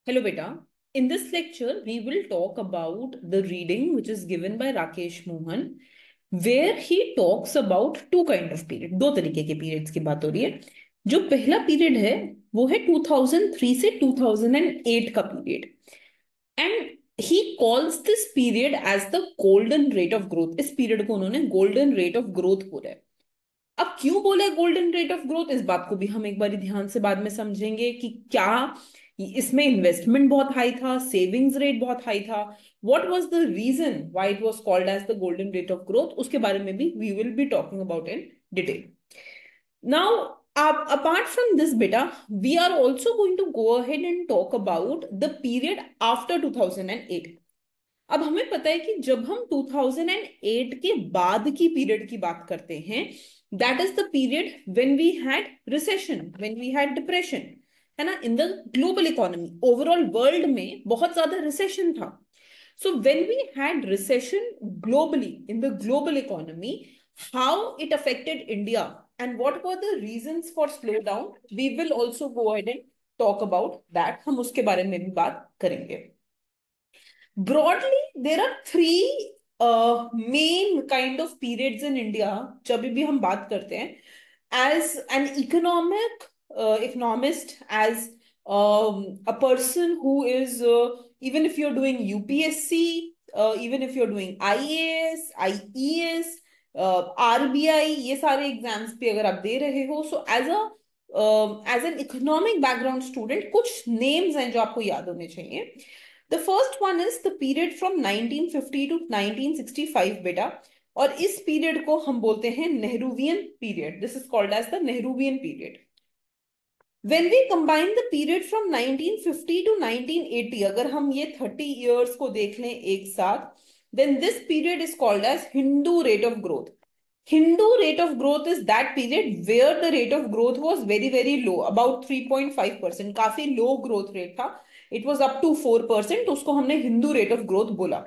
Hello, beta. In this lecture, we will talk about the reading which is given by Rakesh Mohan, where he talks about two kind of period. दो तरीके के periods की बात हो रही है. जो पहला period है, वो है 2003 से 2008 का period. And he calls this period as the golden rate of growth. इस period को उन्होंने golden rate of growth बोला है. अब क्यों बोले गोल्डन रेट ऑफ ग्रोथ, इस बात को भी हम एक बार ध्यान से बाद में समझेंगे कि क्या इसमें इन्वेस्टमेंट बहुत हाई था, सेविंग्स रेट बहुत हाई था, what was the reason why it was called as the golden rate of growth, उसके बारे में भी we will be talking about in detail. Now apart from this beta, we are also going to go ahead and talk about the period after 2008. अब हमें पता है कि जब हम 2008 के बाद की पीरियड की बात करते हैं, that is the period when we had recession, when we had depression, है ना, in the global economy. Overall world में बहुत ज्यादा रिसेशन था. So when we had recession globally in the global economy, how it affected India and what were the reasons for slow down, we will also go ahead and talk about that. हम उसके बारे में भी बात करेंगे. Broadly, there are three main kind of periods in India. जब भी हम बात करते हैं, as an economist, as a person who is even if you're doing UPSC, even if you're doing IAS, IES, RBI, ये सारे एग्जाम्स पे अगर आप दे रहे हो, so as an economic background student, कुछ names हैं जो आपको याद होने चाहिए. The first one is the period from 1950 to 1965 बेटा. और इस पीरियड को हम बोलते हैं Nehruvian period. This is called as the Nehruvian period. When we combine the period from 1950 to 1980, अगर हम ये 30 years को देख लें एक साथ, then this period is called as Hindu rate of growth. Hindu rate of growth is that period where the rate of growth was very very low, about 3.5%. काफी low growth rate था. It was up to 4%. उसको हमने Hindu rate of growth बोला.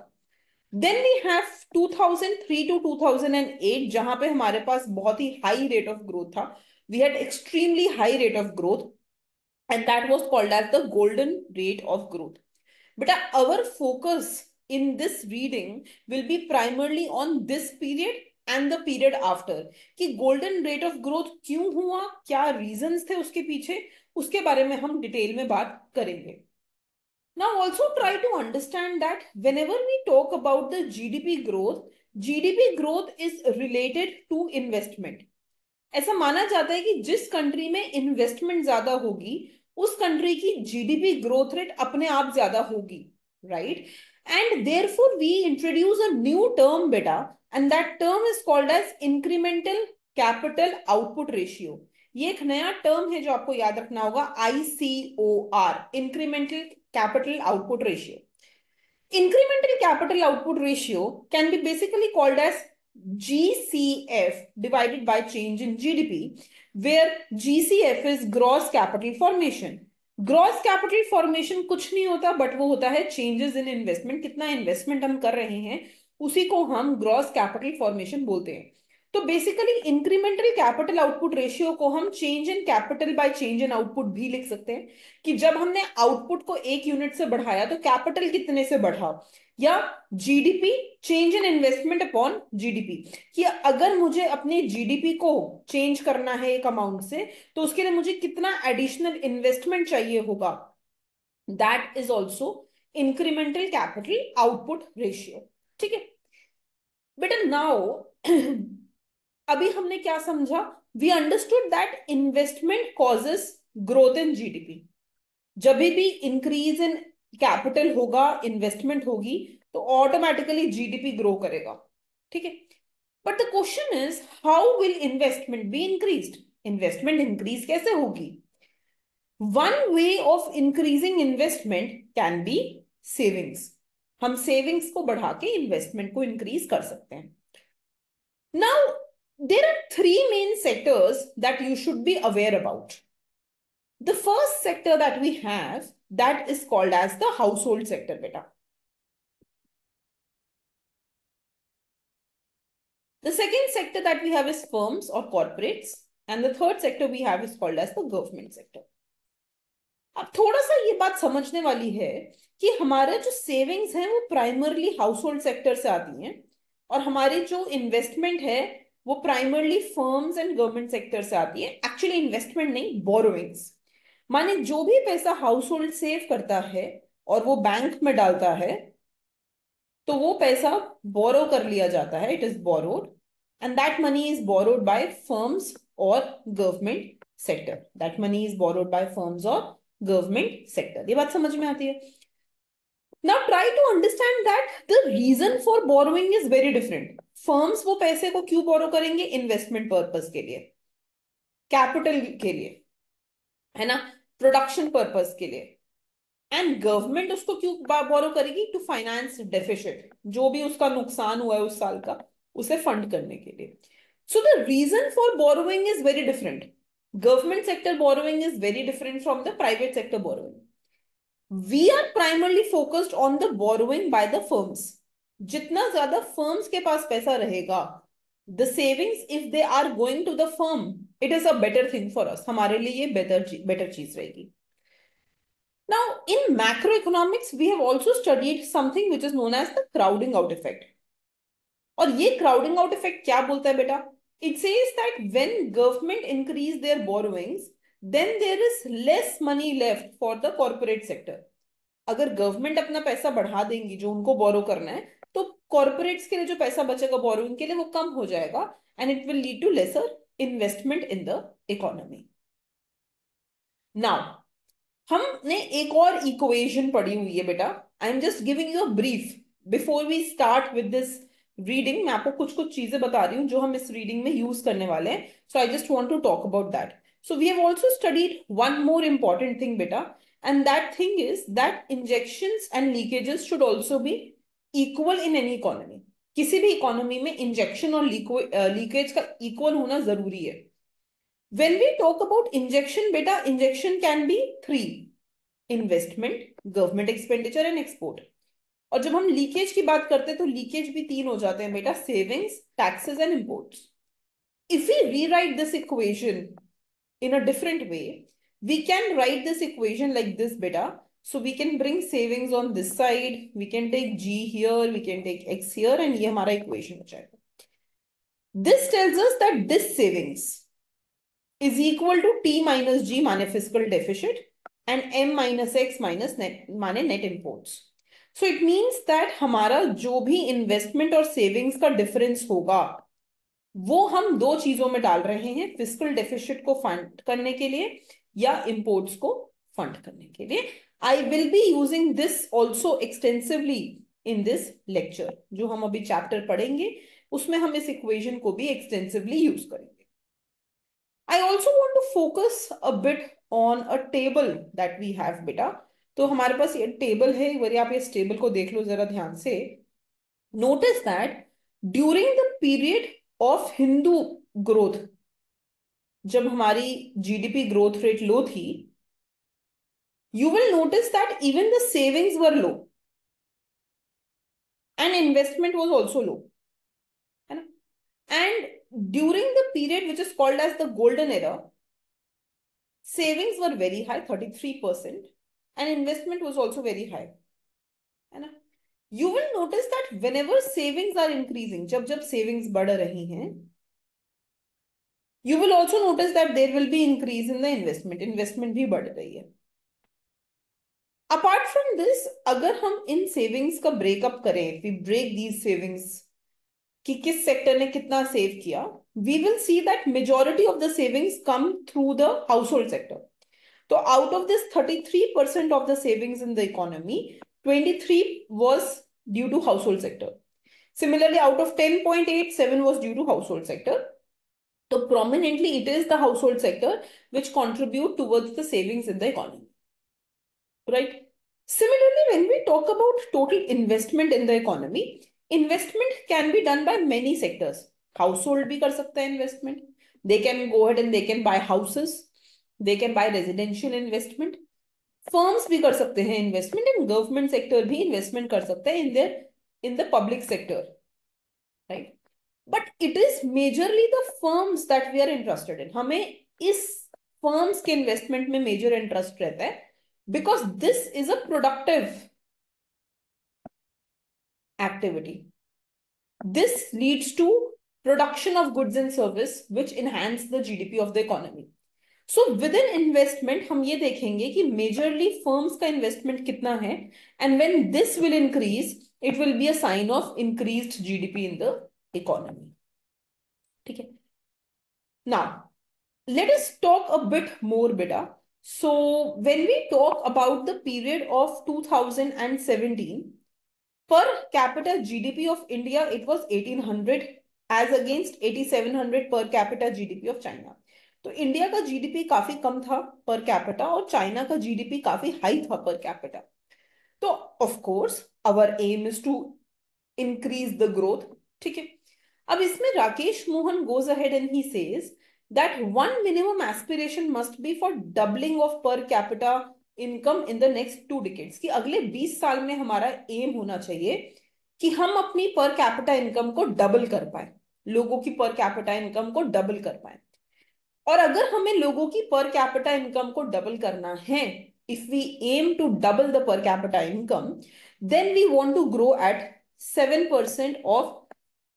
Then we have 2003 to 2008, जहां पे हमारे पास बहुत ही high rate of growth था. We had extremely high rate of growth, and that was called as the golden rate of growth. But our focus in this reading will be primarily on this period and the period after. कि golden rate of growth क्यों हुआ, क्या reasons थे उसके पीछे, उसके बारे में हम डिटेल में बात करेंगे. Now also try to understand that whenever we talk about the GDP growth is related to investment. ऐसा माना जाता है कि जिस कंट्री में इन्वेस्टमेंट ज्यादा होगी, उस कंट्री की जीडीपी ग्रोथ रेट अपने आप ज्यादा होगी, right? And therefore we introduce a new term बेटा, and that term is called as incremental capital output ratio. ये एक नया टर्म है जो आपको याद रखना होगा, ICOR, incremental capital output ratio. Incremental capital output ratio can be basically called as GCF divided by change in GDP, where GCF is gross capital formation. Gross capital formation कुछ नहीं होता, बट वो होता है चेंजेस इन इन्वेस्टमेंट. कितना investment हम कर रहे हैं, उसी को हम ग्रॉस कैपिटल फॉर्मेशन बोलते हैं. तो basically incremental capital output ratio को हम change in capital by change in output भी लिख सकते हैं. कि जब हमने आउटपुट को 1 यूनिट से बढ़ाया तो कैपिटल कितने से बढ़ा, या GDP change in investment upon GDP, कि अगर मुझे अपने जीडीपी को चेंज करना है एक अमाउंट से, तो उसके लिए मुझे कितना एडिशनल इन्वेस्टमेंट चाहिए होगा. That is also incremental capital output ratio. ठीक है बेटा. नाउ अभी हमने क्या समझा, we understood that investment causes growth in GDP. जब भी इंक्रीज इन कैपिटल होगा, इन्वेस्टमेंट होगी, तो ऑटोमेटिकली जीडीपी ग्रो करेगा. ठीक है. But the question is how will investment be increased. Investment increase कैसे होगी? One way of increasing investment can be savings. हम सेविंग्स को बढ़ा के इन्वेस्टमेंट को इंक्रीज कर सकते हैं. Now there are three main sectors that you should be aware about. The first sector that we have, that is called as the household sector beta. The second sector that we have is firms or corporates, and the third sector we have is called as the government sector. अब थोड़ा सा ये बात समझने वाली है कि हमारे जो सेविंग्स हैं वो प्राइमरली हाउस होल्ड सेक्टर से आती हैं, और हमारी जो इन्वेस्टमेंट है वो primarily firms and government sector से आती है। एक्चुअली इन्वेस्टमेंट नहीं, बोरोइंग्स। माने जो भी पैसा हाउस होल्ड सेव करता है और वो बैंक में डालता है, तो वो पैसा बोरो कर लिया जाता है, it is borrowed, and that money is borrowed by firms और government sector. That money is borrowed by firms और गवर्नमेंट सेक्टर। ये बात समझ में आती है? Now try to understand that the reason for borrowing is very different. Firms वो पैसे को क्यों बोरो करेंगे? इन्वेस्टमेंट पर्पस के लिए, कैपिटल के लिए, है ना, प्रोडक्शन पर्पस के लिए। एंड गवर्नमेंट उसको क्यों बोरो करेगी? टू फाइनेंस डेफिसिट, जो भी उसका नुकसान हुआ है उस साल का, उसे फंड करने के लिए। So the reason for borrowing is very different. Government sector borrowing is very different from the private sector borrowing. We are primarily focused on the borrowing by the firms. जितना ज्यादा फर्म्स के पास पैसा रहेगा, the savings if they are going to the firm, it is a better thing for us, हमारे लिए ये better better चीज रहेगी। Now, in macroeconomics, we have also studied something which is known as the crowding out effect. और ये crowding out effect क्या बोलता है बेटा? It says that when government increase their borrowings, then there is less money left for the corporate sector. अगर government अपना पैसा बढ़ा देंगी जो उनको बोरो करना है, तो कॉर्पोरेट्स के लिए जो पैसा बचेगा बोरोइंग के लिए वो कम हो जाएगा, and it will lead to lesser investment in the economy. Now हमने एक और इक्वेशन पढ़ी हुई है बेटा। I am just giving you a brief before we start with this reading. मैं आपको कुछ कुछ चीजें बता रही हूँ जो हम इस रीडिंग में यूज करने वाले हैं। So I just want to talk about that. So we have also studied one more important thing बेटा, and that thing is that injections and leakages should also be equal in any economy. किसी भी economy में injection और leakage का equal होना जरूरी है। When we talk about injection, beta, injection can be three: investment, government expenditure and export. और जब हम लीकेज की बात करते हैं तो लीकेज भी तीन हो जाते हैं बेटा: savings, taxes and imports. If we rewrite this equation in a different way, we can write this equation like this beta. So we can bring savings on this side, we can take g here, we can take x here, and ये हमारा equation हो जाएगा। This tells us that this savings is equal to t minus g माने fiscal deficit and m minus x minus net माने net imports. So it means that हमारा जो भी investment और सेविंग्स का डिफरेंस होगा वो हम दो चीजों में डाल रहे हैं: फिस्कल डेफिसिट को फंड करने के लिए या इंपोर्ट्स को फंड करने के लिए। I will be using this also extensively in this lecture. जो हम अभी चैप्टर पढ़ेंगे उसमें हम इस इक्वेशन को भी एक्सटेंसिवली यूज करेंगे। I also want to focus a bit on a table that we have बेटा। तो हमारे पास ये टेबल है, एक बार आप इस टेबल को देख लो जरा ध्यान से। Notice that during the period of Hindu growth, जब हमारी जीडीपी ग्रोथ रेट लो थी, you will notice that even the savings were low and investment was also low, है ना? And during the period which is called as the golden era, savings were very high, 33%, and investment was also very high, है ना? You will notice that whenever savings are increasing, जब जब savings बढ़ रही हैं, you will also notice that there will be increase in the investment. Investment भी बढ़ रही है। Apart from this, अगर हम इन savings का breakup करें, we break these savings कि किस सेक्टर ने कितना सेव किया, we will see that majority of the savings come through the household sector. So out of this 33% of the savings in the economy, 23 was due to household sector. Similarly, out of 10.87 was due to household sector. So prominently, it is the household sector which contribute towards the savings in the economy, right? Similarly, when we talk about total investment in the economy, investment can be done by many sectors. Household भी कर सकता है investment. They can go ahead and they can buy houses. They can buy residential investment. Firms भी कर सकते हैं investment, and government sector भी investment कर सकता है in the public sector, right? But it is majorly the firms that we are interested in. हमें इस firms के investment में major interest रहता है, because this is a productive activity. This leads to production of goods and service which enhance the GDP of the economy. So with in investment हम ये देखेंगे कि मेजरली फर्म्स का investment कितना है, and when this will increase it will be a sign of increased GDP in the economy. ठीक है. Now let us talk a bit more बेटा. So when we talk about the period of 2017, per capita GDP of India, it was 1800 as against 8700 per capita GDP of China. तो India का GDP काफी कम था per capita और China का GDP काफी high था per capita. तो of course our aim is to increase the growth. ठीक है. अब इसमें Rakesh Mohan goes ahead and he says that one minimum aspiration must be for doubling of per capita income in the next 2 decades. कि अगले 20 साल में हमारा एम होना चाहिए कि हम अपनी पर कैपिटा इनकम को डबल कर पाए, लोगों की पर कैपिटा इनकम को डबल कर पाए. और अगर हमें लोगों की पर कैपिटा इनकम को डबल करना है, if we aim to double the per capita income, then we want to grow at 7% of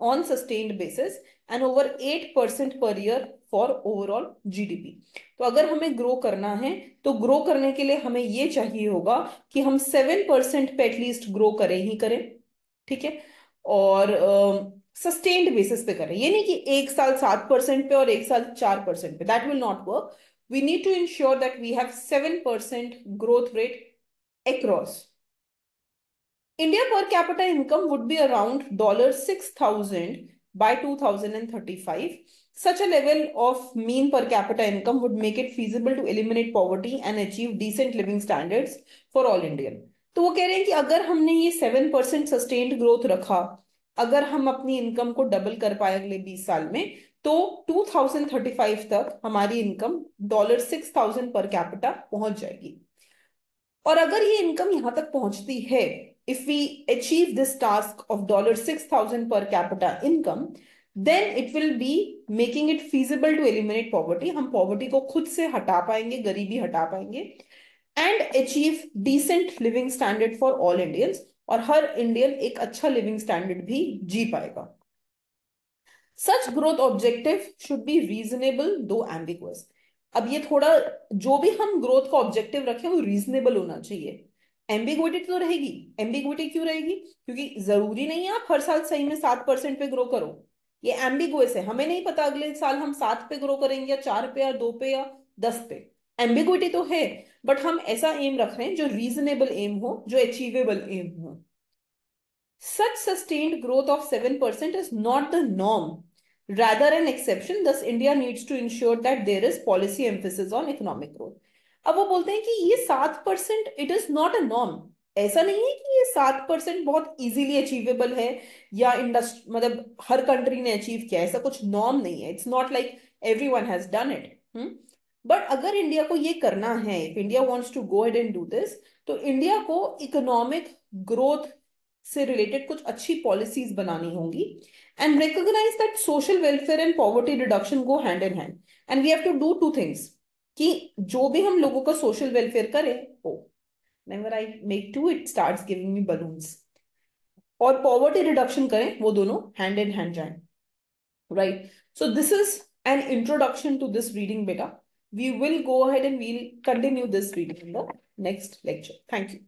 on sustained basis and over 8% per year for overall GDP. तो अगर हमें ग्रो करना है तो ग्रो करने के लिए हमें ये चाहिए होगा कि हम 7% पे एटलीस्ट ग्रो करें ही करें. ठीक है. और सस्टेन्ड बेसिस पे करें. ये नहीं कि एक साल 7% पे और एक साल 4% पे. That will not work. We need to ensure that we have 7% growth rate across. India per capita income would be around $6,000 by 2035. Such a level of mean per capita income would make it feasible to eliminate poverty and achieve decent living standards for all Indian. तो वो कह रहे हैं कि अगर हमने ये 7% sustained growth रखा, अगर हम अपनी इनकम को डबल कर पाए अगले 20 साल में, तो 2035 तक हमारी इनकम $6,000 पर कैपिटा पहुंच जाएगी. और अगर ये इनकम यहां तक पहुंचती है, if we achieve this task of $6,000 per capita income, then it will be making it feasible to eliminate poverty. हम पॉवर्टी को खुद से हटा पाएंगे, गरीबी हटा पाएंगे, and achieve decent living standard for all Indians. और हर इंडियन एक अच्छा लिविंग स्टैंडर्ड भी जी पाएगा. Such growth objective should be reasonable though ambiguous. अब ये थोड़ा, जो भी हम ग्रोथ का ऑब्जेक्टिव रखें वो रीजनेबल होना चाहिए. एम्बिगुइटी तो रहेगी. एम्बिगुइटी क्यों रहेगी? क्योंकि जरूरी नहीं है आप हर साल सही में 7% पे ग्रो करो. ये एम्बिगुअस है. हमें नहीं पता अगले साल हम 7 पे ग्रो करेंगे या 4 पे या 2 पे या 10 पे. एम्बिगुइटी तो है, बट हम ऐसा एम रख रहे हैं जो रीजनेबल एम हो, जो अचीवेबल एम हो. Such sustained growth of 7% is not the norm, rather an exception. Thus, India needs to ensure that there is policy emphasis on economic growth. अब वो बोलते हैं कि ये 7% it is not a norm. ऐसा नहीं है कि ये 7% बहुत इजीली अचीवेबल है या इंडस्ट्री मतलब हर कंट्री ने अचीव किया. ऐसा कुछ नॉर्म नहीं है. It's not like everyone has done it. But अगर इंडिया को ये करना है, if India wants to go ahead and do this, तो इंडिया को इकोनॉमिक ग्रोथ से रिलेटेड कुछ अच्छी पॉलिसीज बनानी होंगी. And recognise that social welfare and poverty reduction go hand in hand. And we have to do 2 things. कि जो भी हम लोगों का सोशल वेलफेयर करें, oh whenever I make two, it starts giving me balloons. और पॉवर्टी रिडक्शन करें, वो दोनों हैंड इन हैंड जाएं. Right. So this is an introduction to this reading beta. We will go ahead and we'll continue this reading in the next lecture. Thank you.